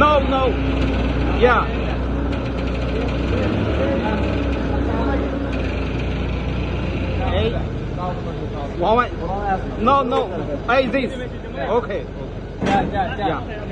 No, no. Yeah. Hey. One. No, no. Hey, this. Okay. Yeah.